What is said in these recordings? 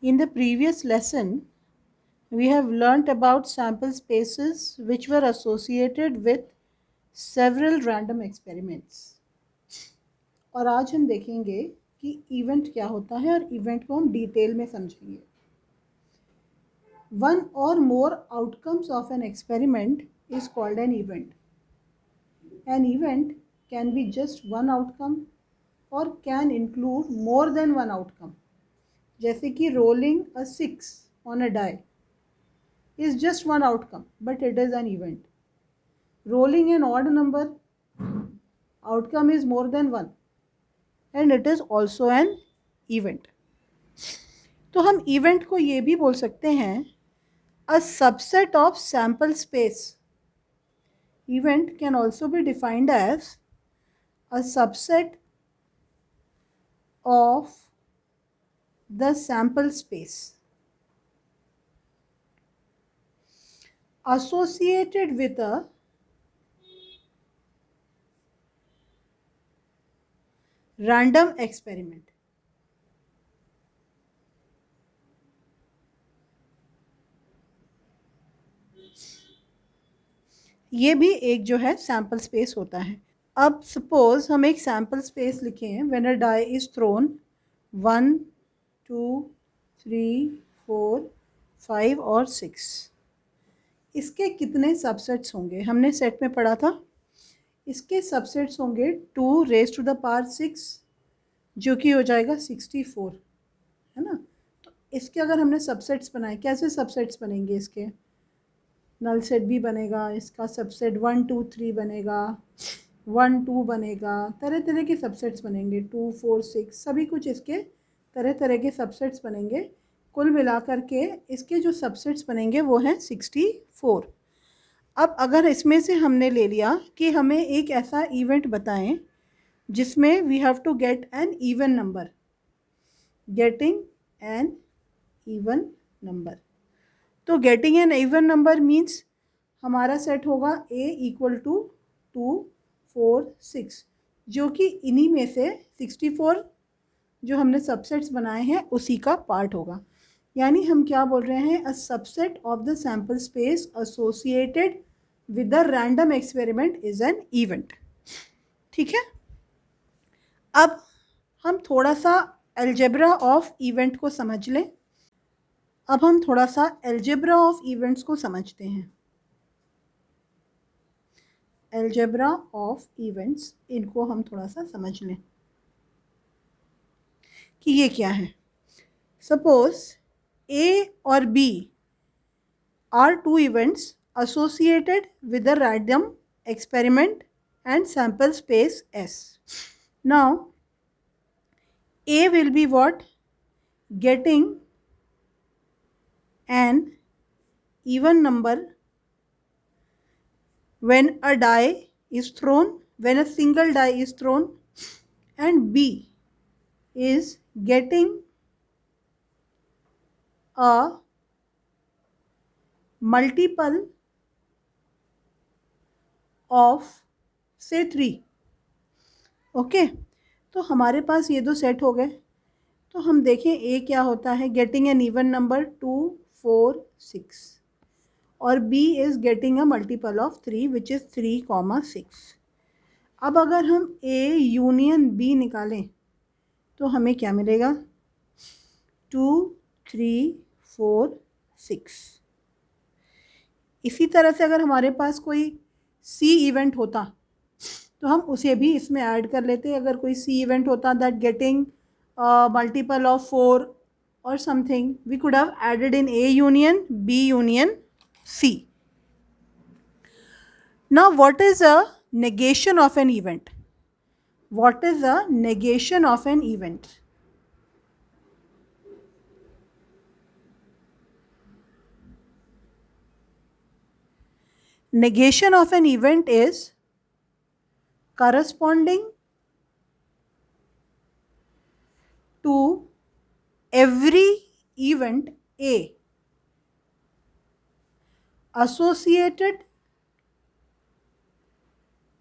In the previous lesson, we have learnt about sample spaces which were associated with several random experiments. और आज हम देखेंगे कि event क्या होता है और इवेंट को हम डिटेल में समझेंगे. One or more outcomes of an experiment is called an event. An event can be just one outcome or can include more than one outcome. जैसे कि rolling a 6 on a die is just one outcome, but it is an event. Rolling an odd number, outcome is more than one, and it is also an event. तो हम event को ये भी बोल सकते हैं a subset of sample space. Event can also be defined as a subset of the sample space associated with a random experiment. ये भी एक जो है सैम्पल स्पेस होता है. अब सपोज हम एक सैम्पल स्पेस लिखें when a die is thrown 1 2 3 4 5 और 6. इसके कितने सबसेट्स होंगे? हमने सेट में पढ़ा था. इसके सबसेट्स होंगे 2 रेज टू द पावर 6 जो कि हो जाएगा 64, है ना. तो इसके अगर हमने सबसेट्स बनाए, कैसे सबसेट्स बनेंगे? इसके नल सेट भी बनेगा, इसका सबसेट 1 2 3 बनेगा, 1 2 बनेगा, तरह तरह के सबसेट्स बनेंगे, 2 4 6 सभी कुछ इसके तरह तरह के सबसेट्स बनेंगे. कुल मिलाकर के इसके जो सबसेट्स बनेंगे वो हैं 64. अब अगर इसमें से हमने ले लिया कि हमें एक ऐसा इवेंट बताएं जिसमें we have to get an even number. Getting an even number. तो getting an even number means हमारा सेट होगा a इक्वल टू 2 4 6 जो कि इन्हीं में से 64 जो हमने सबसेट्स बनाए हैं उसी का पार्ट होगा. यानी हम क्या बोल रहे हैं? A subset of the sample space associated with the random experiment is an event. ठीक है. अब हम थोड़ा सा अलजेब्रा ऑफ इवेंट को समझ लें. अब हम थोड़ा सा अलजेब्रा ऑफ इवेंट्स को समझते हैं. अलजेब्रा ऑफ इवेंट्स, इनको हम थोड़ा सा समझ लें कि ये क्या है. सपोज A और B are two events associated with a random experiment and sample space S. Now A will be what? Getting an even number when a die is thrown, when a single die is thrown, and B is getting a multiple of say 3. Okay. तो हमारे पास ये दो set हो गए. तो हम देखें ए क्या होता है? गेटिंग एन इवन नंबर 2 4 6 और B is getting a multiple of 3 which is 3, 6. अब अगर हम ए यूनियन बी निकालें तो हमें क्या मिलेगा? 2 3 4 6. इसी तरह से अगर हमारे पास कोई सी इवेंट होता तो हम उसे भी इसमें ऐड कर लेते. अगर कोई सी इवेंट होता that getting multiple of 4 or something, we could have added in A union B union C. Now what is a negation of an event? What is a negation of an event? Negation of an event is corresponding to every event A associated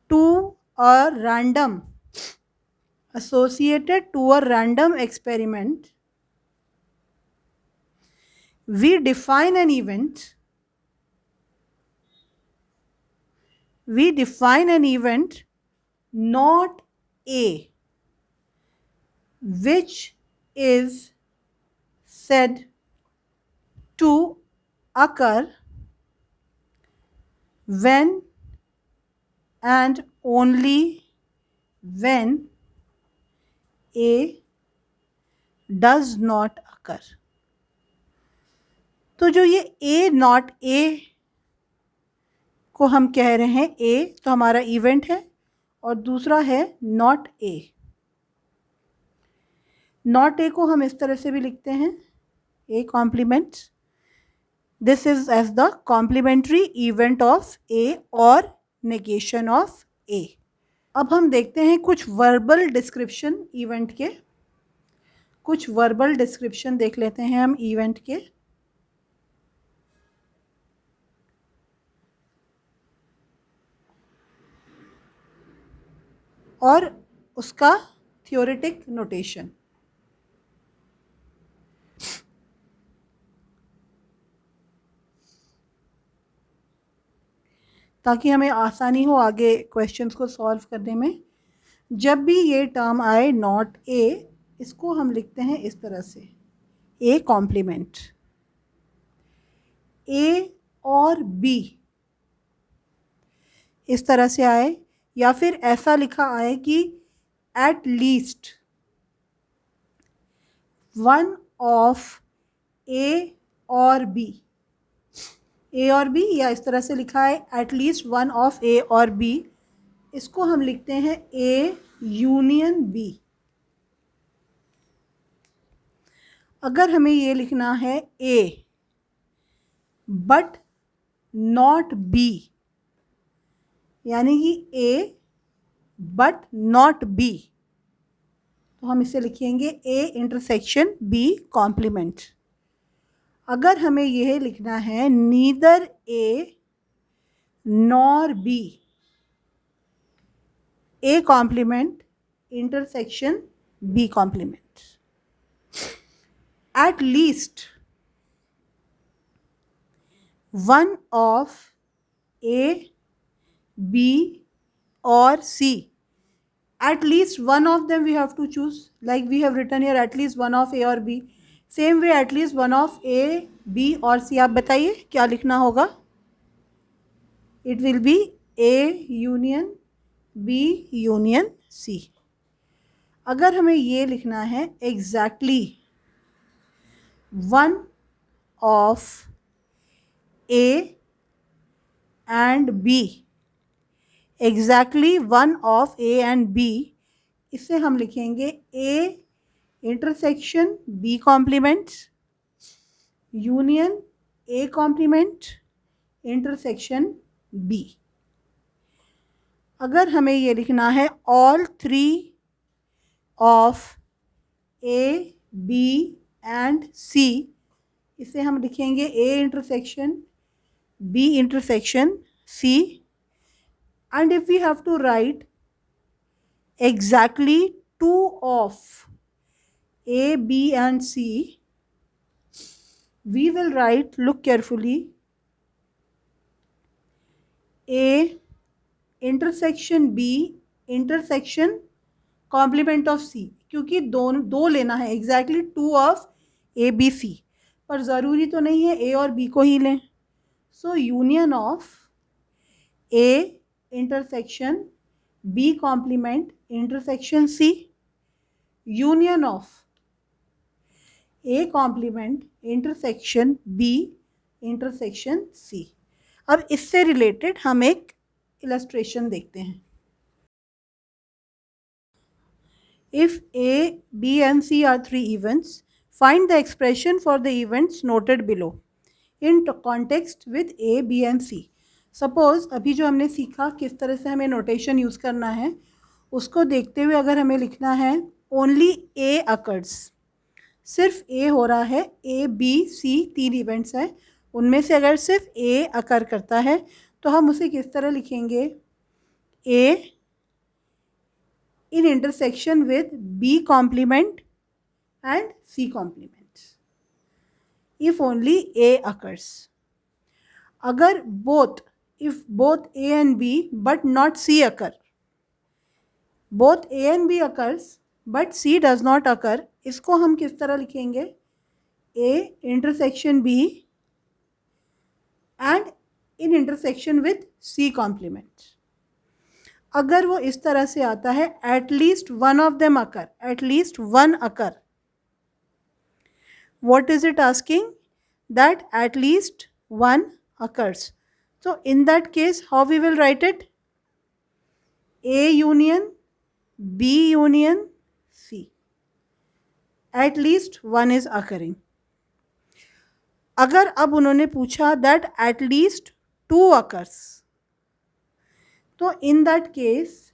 to a random experiment we define an event not A, which is said to occur when and only when A does not occur. तो जो ये A not A को हम कह रहे हैं, A तो हमारा इवेंट है और दूसरा है नॉट A. नॉट A को हम इस तरह से भी लिखते हैं, A complement. This is as the complementary event of A और नेगेशन ऑफ A. अब हम देखते हैं कुछ वर्बल डिस्क्रिप्शन इवेंट के. कुछ वर्बल डिस्क्रिप्शन देख लेते हैं हम इवेंट के. और उसका थ्योरेटिक नोटेशन. ताकि हमें आसानी हो आगे क्वेश्चंस को सॉल्व करने में. जब भी ये टर्म आए नॉट ए, इसको हम लिखते हैं इस तरह से, ए कॉम्प्लीमेंट. ए और बी इस तरह से आए, या फिर ऐसा लिखा आए कि एट लीस्ट वन ऑफ ए और बी. ए और बी, या इस तरह से लिखा है एट लीस्ट वन ऑफ ए और बी. इसको हम लिखते हैं ए यूनियन बी. अगर हमें ये लिखना है ए बट नॉट बी, यानी कि ए बट नॉट बी, तो हम इसे लिखेंगे ए इंटरसेक्शन बी कॉम्प्लीमेंट. अगर हमें यह लिखना है neither A nor B, A complement intersection B complement. At least one of A B or C. At least one of them we have to choose, like we have written here at least one of A or B. Same way at least one of A, B और C. आप बताइए क्या लिखना होगा. It will be A union B union C. अगर हमें ये लिखना है exactly one of A and B, exactly one of A and B, इसे हम लिखेंगे A intersection B complement union A complement intersection B. अगर हमें ये लिखना है all three of A B and C, इसे हम लिखेंगे A intersection B intersection C. And if we have to write exactly two of A, B and C, we will write, look carefully, A intersection B intersection complement of C, क्योंकि दो लेना है exactly two of A, B, C, पर ज़रूरी तो नहीं है A और B को ही लें. So union of A intersection B complement intersection C, union of A complement intersection B intersection C. अब इससे रिलेटेड हम एक इलस्ट्रेशन देखते हैं. If A, B and C are three events, find the expression for the events noted below in context with A, B and C. Suppose अभी जो हमने सीखा किस तरह से हमें नोटेशन यूज़ करना है, उसको देखते हुए अगर हमें लिखना है ओनली ए अकर्स, सिर्फ ए हो रहा है, ए बी सी तीन इवेंट्स हैं, उनमें से अगर सिर्फ ए अकर करता है तो हम उसे किस तरह लिखेंगे, A in intersection with B complement and C complement. if only A occurs. अगर if both A and B but not C occur, both A and B occurs but C does not occur, इसको हम किस तरह लिखेंगे? A intersection B and in intersection with C complement. अगर वो इस तरह से आता है, at least one of them occur, at least one occur. What is it asking? That at least one occurs. So in that case, how we will write it? A union B union C. At least one is occurring. अगर अब उन्होंने पूछा that at least two occurs, तो in that case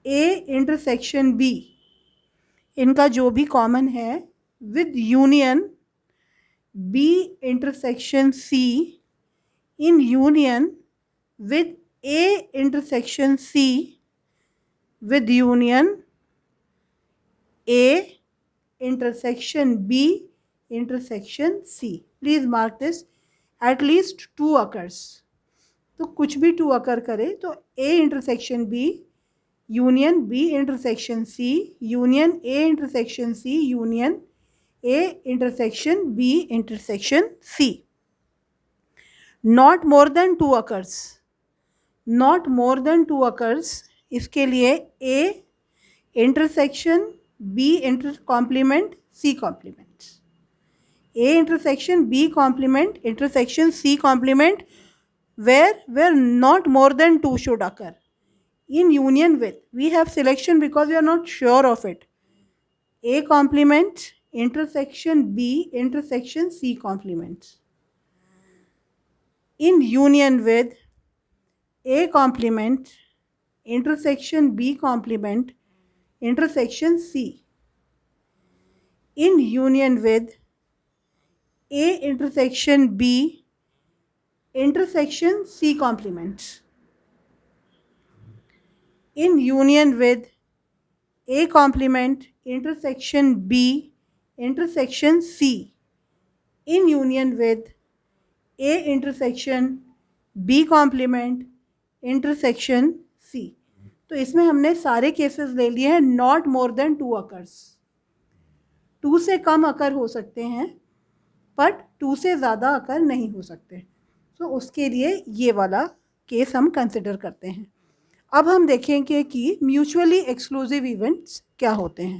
A intersection B, इनका जो भी common है, with union B intersection C in union with A intersection C with union A intersection B intersection C. Please mark this. At least two occurs. तो कुछ भी to occur करे तो A intersection B union B intersection C union A intersection C union A intersection B intersection C. Not more than two occurs. Not more than two occurs. इसके लिए A intersection B complement C complement. A intersection B complement intersection C complement where not more than two should occur. In union with, we have selection because we are not sure of it. A complement intersection B intersection C complement. In union with A complement intersection B complement intersection C. In union with A intersection B intersection C complement. In union with A complement intersection B intersection C. In union with A intersection B complement intersection C. तो इसमें हमने सारे cases ले लिए हैं not more than two occurs. Two से कम अकर हो सकते हैं बट टू से ज़्यादा अकर नहीं हो सकते. तो उसके लिए ये वाला केस हम कंसिडर करते हैं. अब हम देखेंगे कि म्यूचुअली एक्सक्लूसिव इवेंट्स क्या होते हैं.